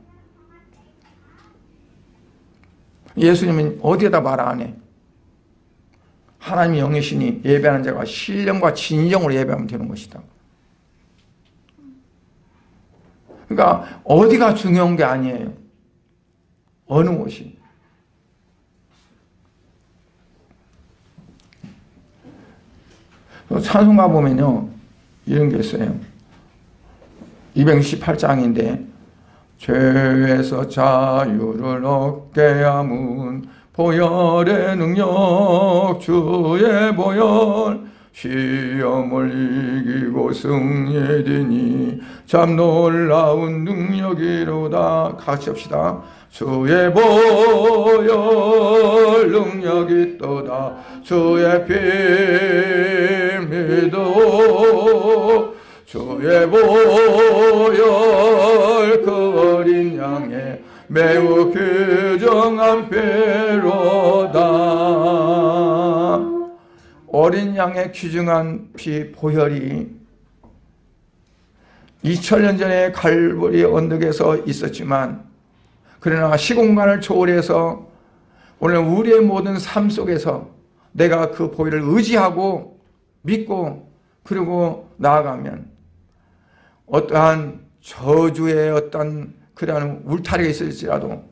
A: 예수님은 어디에다 말 안 해. 하나님의 영이시니 예배하는 자가 신령과 진정으로 예배하면 되는 것이다. 그러니까 어디가 중요한 게 아니에요. 어느 곳이. 찬송가 보면요, 이런 게 있어요. 268장인데 죄에서 자유를 얻게 함은 보혈의 능력, 주의 보혈, 시험을 이기고 승리되니 참 놀라운 능력이로다. 같이 합시다. 주의 보혈 능력이 있도다. 주의 피 믿어. 주의 보혈 그 어린 양의 매우 귀중한 피로다. 어린 양의 귀중한 피 보혈이 2000년 전에 갈보리 언덕에서 있었지만, 그러나 시공간을 초월해서 오늘 우리의 모든 삶 속에서 내가 그 보혈을 의지하고 믿고 그리고 나아가면 어떠한 저주의 어떤 그러한 울타리가 있을지라도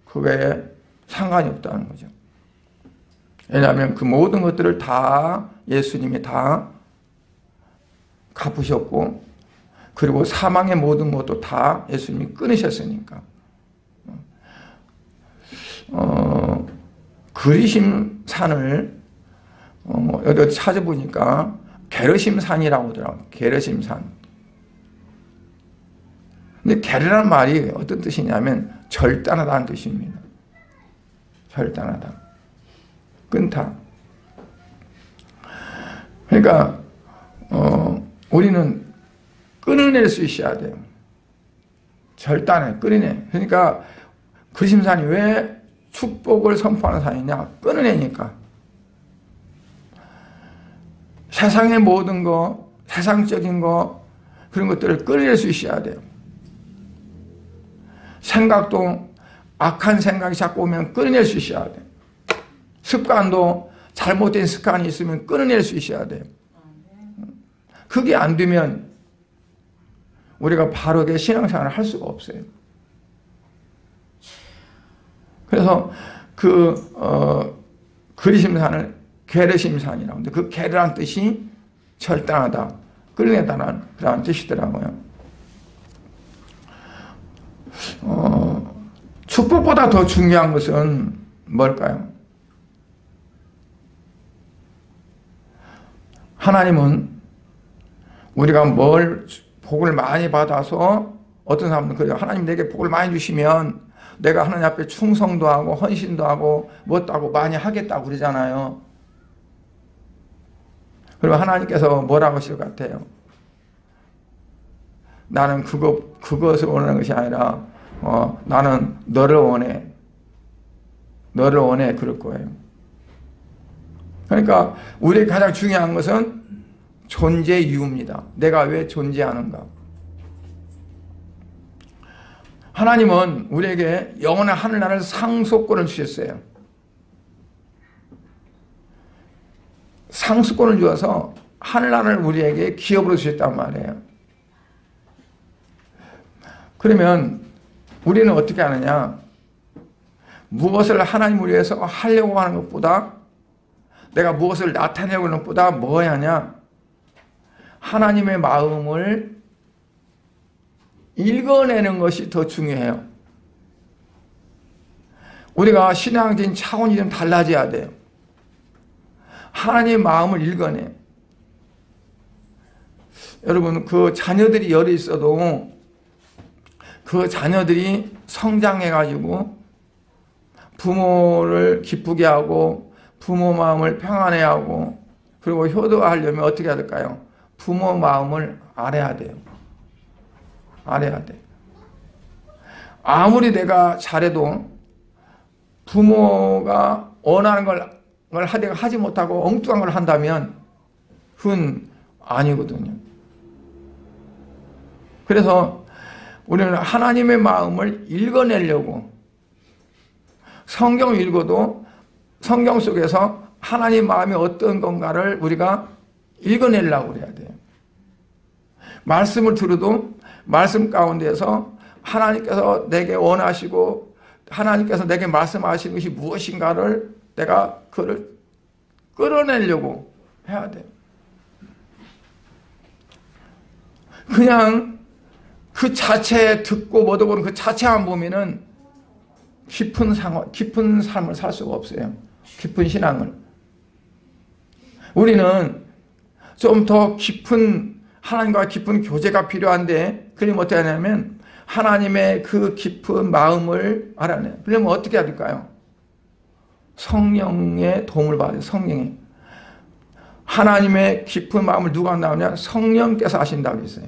A: 그거에 상관이 없다는 거죠. 왜냐하면 그 모든 것들을 다 예수님이 다 갚으셨고, 그리고 사망의 모든 것도 다 예수님이 끊으셨으니까. 그리심산을 어디 찾아보니까 게르심산이라고 하더라고요. 게르심산. 근데 게르라는 말이 어떤 뜻이냐면 절단하다는 뜻입니다. 절단하다. 끊다. 그러니까 우리는 끊어낼 수 있어야 돼요. 절단해, 끊어내. 그러니까 그리심산이 왜 축복을 선포하는 산이냐? 끊어내니까. 세상의 모든 거, 세상적인 거, 그런 것들을 끊어낼 수 있어야 돼요. 생각도 악한 생각이 자꾸 오면 끊어낼 수 있어야 돼요. 습관도 잘못된 습관이 있으면 끊어낼 수 있어야 돼요. 그게 안 되면 우리가 바르게 신앙생활을 할 수가 없어요. 그래서 그리심산을 게르심산이라고 하는데, 그 게르란 뜻이 절단하다, 끌어내다라는 그런 뜻이더라고요. 축복보다 더 중요한 것은 뭘까요? 하나님은 우리가 복을 많이 받아서, 어떤 사람은 그래요. 하나님 내게 복을 많이 주시면 내가 하나님 앞에 충성도 하고 헌신도 하고 뭣도 하고 많이 하겠다고 그러잖아요. 그리고 하나님께서 뭐라고 하실 것 같아요? 나는 그것을 원하는 것이 아니라 나는 너를 원해. 너를 원해. 그럴 거예요. 그러니까 우리에게 가장 중요한 것은 존재 이유입니다. 내가 왜 존재하는가? 하나님은 우리에게 영원한 하늘나라를 상속권을 주셨어요. 상속권을 주어서 하늘나라를 우리에게 기업으로 주셨단 말이에요. 그러면 우리는 어떻게 하느냐? 무엇을 하나님을 위해서 하려고 하는 것보다, 내가 무엇을 나타내려고 하는 것보다 뭐 해야 하냐? 하나님의 마음을 읽어내는 것이 더 중요해요. 우리가 신앙적인 차원이 좀 달라져야 돼요. 하나님의 마음을 읽어내. 여러분, 그 자녀들이 열이 있어도 그 자녀들이 성장해가지고 부모를 기쁘게 하고 부모 마음을 평안해 하고 그리고 효도하려면 어떻게 해야 될까요? 부모 마음을 알아야 돼요. 알아야 돼. 아무리 내가 잘해도 부모가 원하는 걸 내가 하지 못하고 엉뚱한 걸 한다면 그건 아니거든요. 그래서 우리는 하나님의 마음을 읽어내려고 성경 읽어도 성경 속에서 하나님의 마음이 어떤 건가를 우리가 읽어내려고 그래야 돼요. 말씀을 들어도 말씀 가운데서 하나님께서 내게 원하시고 하나님께서 내게 말씀하시는 것이 무엇인가를 내가 그걸 끌어내려고 해야 돼요. 그냥 그 자체 듣고 못 듣고는 그 자체만 보면은 깊은 삶을 살 수가 없어요. 깊은 신앙을. 우리는 좀 더 깊은 하나님과 깊은 교제가 필요한데 그러면 어떻게 하냐면 하나님의 그 깊은 마음을 알아내요. 그러면 어떻게 해야 될까요? 성령의 도움을 받아요. 성령이. 하나님의 깊은 마음을 누가 나오냐? 성령께서 하신다고 했어요.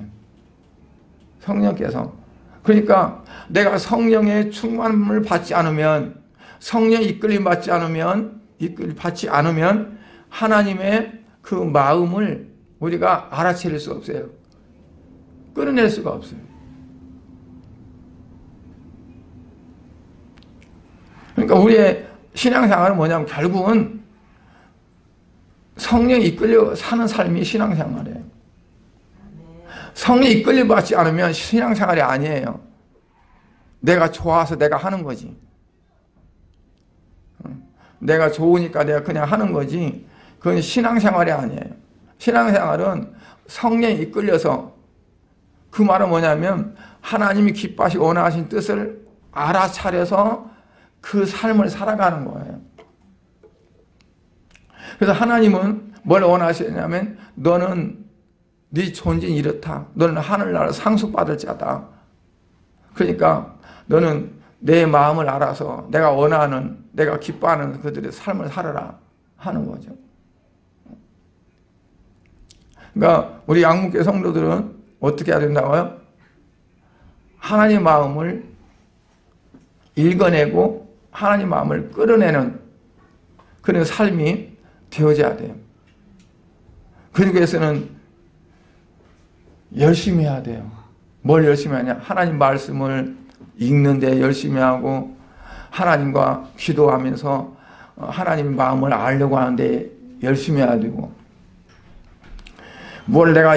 A: 성령께서. 그러니까 내가 성령의 충만함을 받지 않으면 성령의 이끌림 받지 않으면 하나님의 그 마음을 우리가 알아차릴 수가 없어요. 끌어낼 수가 없어요. 그러니까 우리의 신앙생활은 뭐냐면 결국은 성령에 이끌려 사는 삶이 신앙생활이에요. 성령에 이끌려 받지 않으면 신앙생활이 아니에요. 내가 좋아서 내가 하는 거지. 내가 좋으니까 내가 그냥 하는 거지. 그건 신앙생활이 아니에요. 신앙생활은 성령에 이끌려서 그 말은 뭐냐면 하나님이 기뻐하시고 원하신 뜻을 알아차려서 그 삶을 살아가는 거예요. 그래서 하나님은 뭘 원하시냐면 너는 네 존재는 이렇다. 너는 하늘나라 상속받을 자다. 그러니까 너는 내 마음을 알아서 내가 원하는 내가 기뻐하는 그들의 삶을 살아라 하는 거죠. 그러니까 우리 양문교 성도들은 어떻게 해야 된다고요? 하나님 마음을 읽어내고 하나님 마음을 끌어내는 그런 삶이 되어져야 돼요. 그러기 위해서는 열심히 해야 돼요. 뭘 열심히 하냐? 하나님 말씀을 읽는데 열심히 하고 하나님과 기도하면서 하나님 마음을 알려고 하는데 열심히 해야 되고 뭘 내가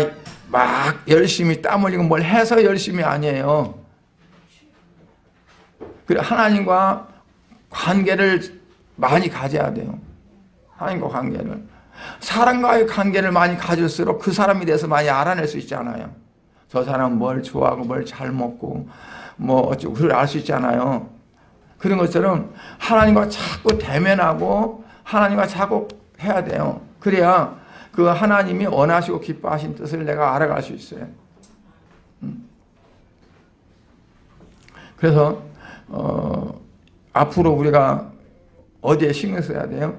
A: 막 열심히 땀 흘리고 뭘 해서 열심히 아니에요. 그래 하나님과 관계를 많이 가져야 돼요. 하나님과 관계를. 사람과의 관계를 많이 가질수록 그 사람에 대해서 많이 알아낼 수 있잖아요. 저 사람은 뭘 좋아하고 뭘 잘 먹고 뭐 어쩌고 그걸 알 수 있잖아요. 그런 것처럼 하나님과 자꾸 대면하고 하나님과 자꾸 해야 돼요. 그래야 그 하나님이 원하시고 기뻐하신 뜻을 내가 알아갈 수 있어요. 그래서 앞으로 우리가 어디에 신경 써야 돼요?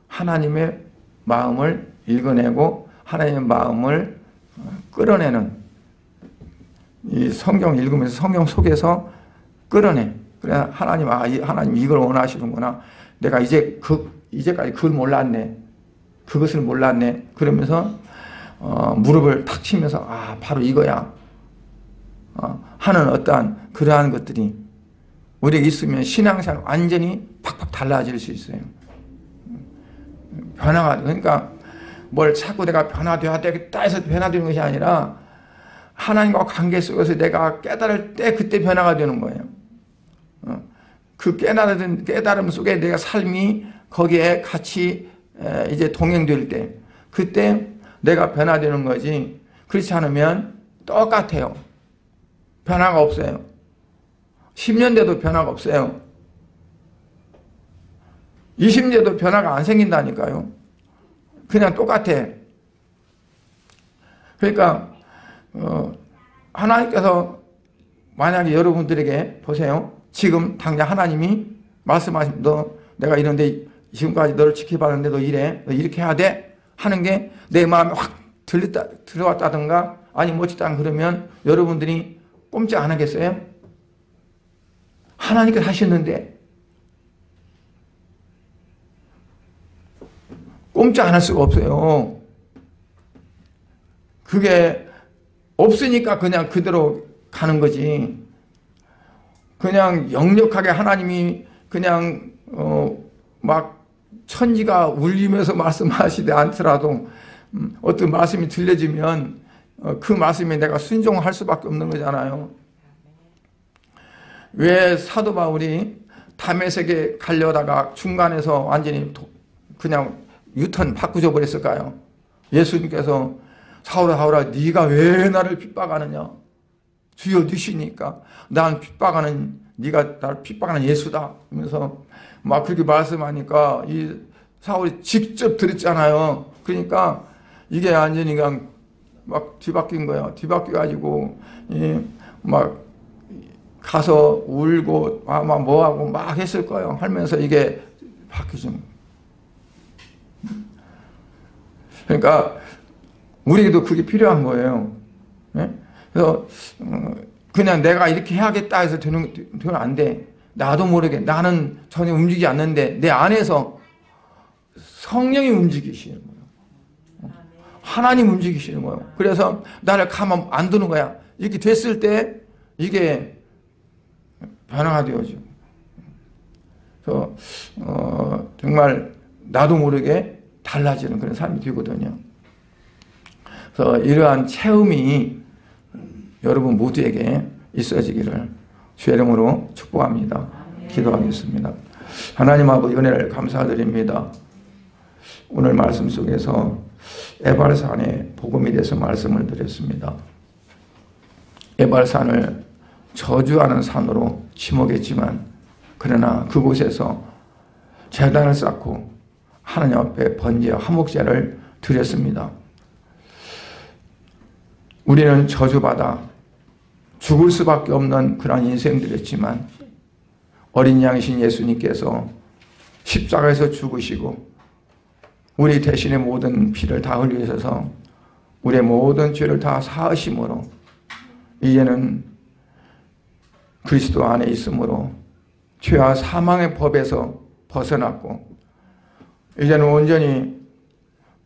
A: 하나님의 마음을 읽어내고 하나님의 마음을 끌어내는 이 성경 읽으면서 성경 속에서 끌어내. 그래 하나님 이걸 원하시는구나. 내가 이제까지 그걸 몰랐네. 그것을 몰랐네. 그러면서 무릎을 탁 치면서 바로 이거야. 하는 어떠한 그러한 것들이 우리에게 있으면 신앙생활 완전히 팍팍 달라질 수 있어요. 변화가 그러니까 뭘 자꾸 내가 변화되어야 되겠다 해서 변화되는 것이 아니라 하나님과 관계 속에서 내가 깨달을 때 그때 변화가 되는 거예요. 그 깨달음 속에 내가 삶이 거기에 같이 이제 동행될 때 그때 내가 변화되는 거지. 그렇지 않으면 똑같아요. 변화가 없어요. 10년 돼도 변화가 없어요. 20년도 변화가 안 생긴다니까요. 그냥 똑같아. 그러니까 하나님께서 만약에 여러분들에게 보세요. 지금 당장 하나님이 말씀하신 너 내가 이런데 지금까지 너를 지켜봤는데 너 이래 너 이렇게 해야 돼 하는 게 내 마음에 확 들어왔다든가 아니 멋지다 그러면 여러분들이 꼼짝 안 하겠어요? 하나님께서 하셨는데 꼼짝 안 할 수가 없어요. 그게 없으니까 그냥 그대로 가는 거지. 그냥 역력하게 하나님이 그냥 막 천지가 울리면서 말씀하시지 않더라도 어떤 말씀이 들려지면 그 말씀에 내가 순종할 수밖에 없는 거잖아요. 왜 사도 바울이 다메섹에 가려다가 중간에서 완전히 그냥 유턴 바꾸져 버렸을까요? 예수님께서 사울아 사울아 네가 왜 나를 핍박하느냐? 주여 주시니까 난 핍박하는 네가 나를 핍박하는 예수다 하면서 막 그렇게 말씀하니까 이 사울이 직접 들었잖아요. 그러니까 이게 완전히 그냥 막 뒤바뀐 거예요. 뒤바뀌어가지고 막 가서 울고 아마 뭐하고 막 했을 거예요. 하면서 이게 바뀌죠. 그러니까 우리에게도 그게 필요한 거예요. 네? 그래서 그냥 내가 이렇게 해야겠다 해서 되면 안 돼. 나도 모르게 나는 전혀 움직이지 않는데 내 안에서 성령이 움직이시는 거예요. 하나님 움직이시는 거예요. 그래서 나를 가만 안 두는 거야. 이렇게 됐을 때 이게 변화가 되어져. 그래서 정말 나도 모르게 달라지는 그런 삶이 되거든요. 그래서 이러한 체험이 여러분 모두에게 있어지기를 주의 이름으로 축복합니다. 기도하겠습니다. 하나님 아버지 은혜를 감사드립니다. 오늘 말씀 속에서 에발산의 복음에 대해서 말씀을 드렸습니다. 에발산을 저주하는 산으로 지목했지만 그러나 그곳에서 제단을 쌓고 하나님 앞에 번제와 화목제를 드렸습니다. 우리는 저주받아 죽을 수밖에 없는 그런 인생들이었지만 어린 양이신 예수님께서 십자가에서 죽으시고 우리 대신에 모든 피를 다 흘리셔서 우리의 모든 죄를 다 사하심으로 이제는 그리스도 안에 있으므로 죄와 사망의 법에서 벗어났고 이제는 온전히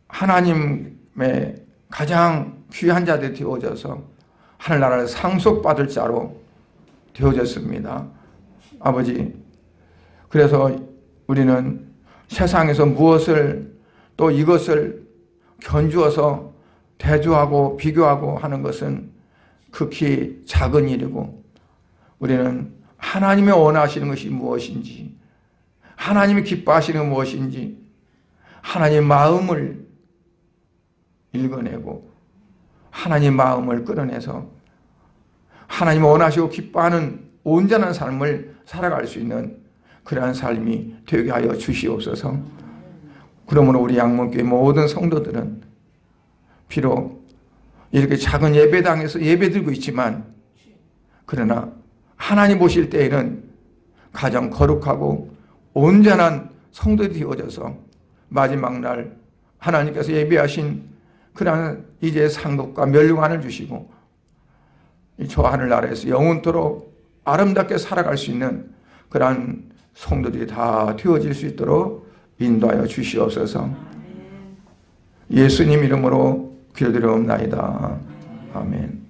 A: 하나님의 가장 귀한 자들이 되어져서 하늘나라를 상속받을 자로 되어졌습니다. 아버지, 그래서 우리는 세상에서 무엇을 또 이것을 견주어서 대조하고 비교하고 하는 것은 극히 작은 일이고 우리는 하나님이 원하시는 것이 무엇인지 하나님이 기뻐하시는 것이 무엇인지 하나님의 마음을 읽어내고 하나님의 마음을 끌어내서 하나님이 원하시고 기뻐하는 온전한 삶을 살아갈 수 있는 그러한 삶이 되게 하여 주시옵소서. 그러므로 우리 양문교회 모든 성도들은 비록 이렇게 작은 예배당에서 예배드리고 있지만 그러나 하나님 보실 때에는 가장 거룩하고 온전한 성도들이 되어져서 마지막 날 하나님께서 예비하신 그러한 이제 상급과 멸류관을 주시고 저 하늘나라에서 영원토록 아름답게 살아갈 수 있는 그러한 성도들이 다 되어질 수 있도록 인도하여 주시옵소서. 예수님 이름으로 기도드리옵나이다. 아멘.